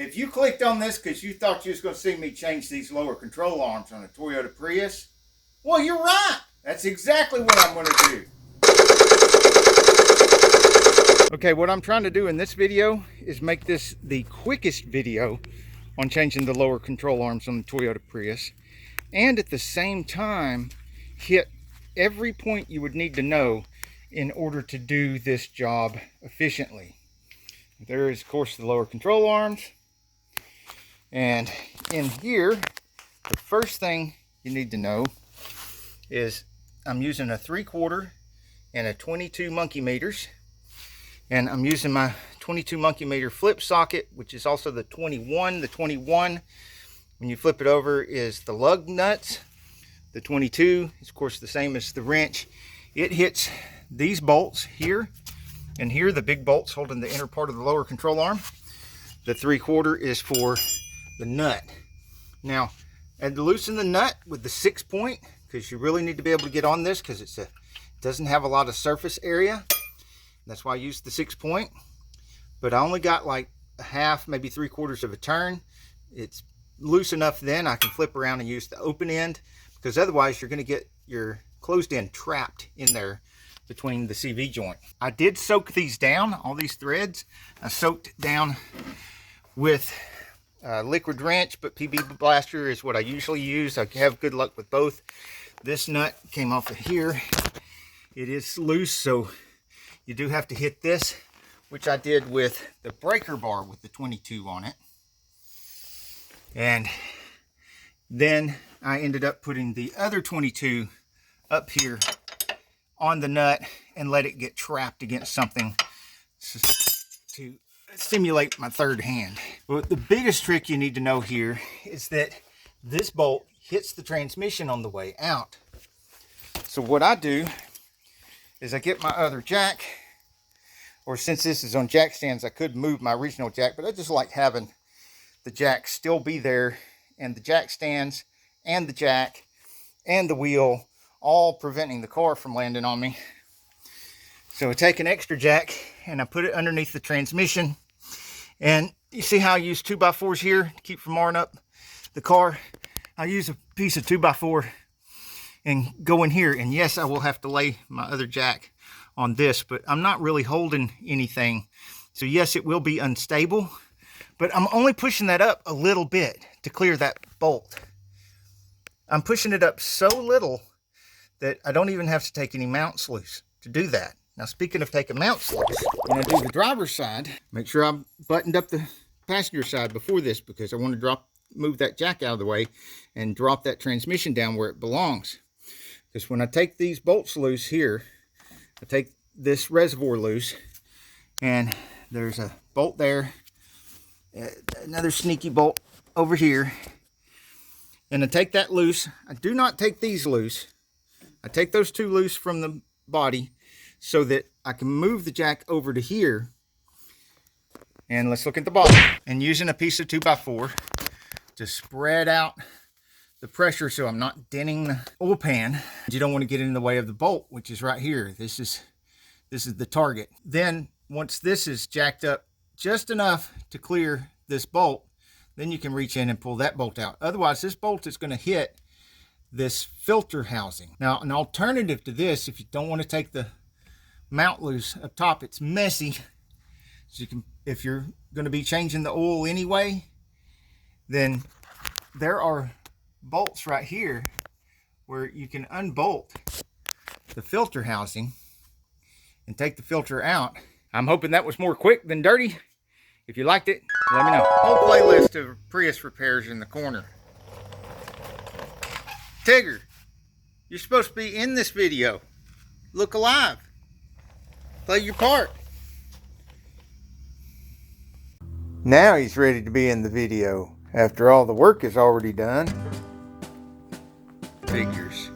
If you clicked on this because you thought you was going to see me change these lower control arms on a Toyota Prius, well, you're right. That's exactly what I'm going to do. Okay, what I'm trying to do in this video is make this the quickest video on changing the lower control arms on the Toyota Prius, and at the same time hit every point you would need to know in order to do this job efficiently. There is, of course, the lower control arms, and in here, the first thing you need to know is I'm using a 3/4 and a 22 monkey meters, and I'm using my 22 monkey meter flip socket, which is also the 21. The 21, when you flip it over, is the lug nuts. The 22 is, of course, the same as the wrench. It hits these bolts here and here, the big bolts holding the inner part of the lower control arm. The 3/4 is for the nut. Now, I had to loosen the nut with the 6-point, because you really need to be able to get on this because it doesn't have a lot of surface area. That's why I used the 6-point. But I only got like a half, maybe 3/4 of a turn. It's loose enough then I can flip around and use the open end, because otherwise you're going to get your closed end trapped in there between the CV joint. I did soak these down, all these threads. I soaked down with liquid wrench, but PB Blaster is what I usually use. I have good luck with both. This nut came off of here. It is loose, so you do have to hit this, which I did with the breaker bar with the 22 on it. And then I ended up putting the other 22 up here on the nut and let it get trapped against something to simulate my third hand. But the biggest trick you need to know here is that this bolt hits the transmission on the way out. So what I do is I get my other jack, or since this is on jack stands, I could move my original jack, but I just like having the jack still be there, and the jack stands and the jack and the wheel all preventing the car from landing on me. So I take an extra jack and I put it underneath the transmission, and you see how I use 2x4s here to keep from marring up the car. I use a piece of 2x4 and go in here, and yes, I will have to lay my other jack on this, but I'm not really holding anything. So yes, it will be unstable, but I'm only pushing that up a little bit to clear that bolt. I'm pushing it up so little that I don't even have to take any mounts loose to do that. Now, speaking of taking mounts loose, when I do the driver's side, make sure I buttoned up the passenger side before this, because I want to move that jack out of the way and drop that transmission down where it belongs. Because when I take these bolts loose here, I take this reservoir loose, and there's a bolt there, another sneaky bolt over here, and I take that loose. I do not take these loose. I take those two loose from the body so that I can move the jack over to here. And let's look at the bottom. And using a piece of 2x4 to spread out the pressure so I'm not denting the oil pan. You don't want to get in the way of the bolt, which is right here. This is the target. Then once this is jacked up just enough to clear this bolt, then you can reach in and pull that bolt out. Otherwise, this bolt is going to hit this filter housing. Now, an alternative to this, if you don't want to take the mount loose up top, it's messy. So you can, if you're going to be changing the oil anyway, then there are bolts right here where you can unbolt the filter housing and take the filter out. I'm hoping that was more quick than dirty. If you liked it, let me know. Whole playlist of Prius repairs in the corner. Tigger, you're supposed to be in this video. Look alive. Play your part. Now he's ready to be in the video after all the work is already done. Figures.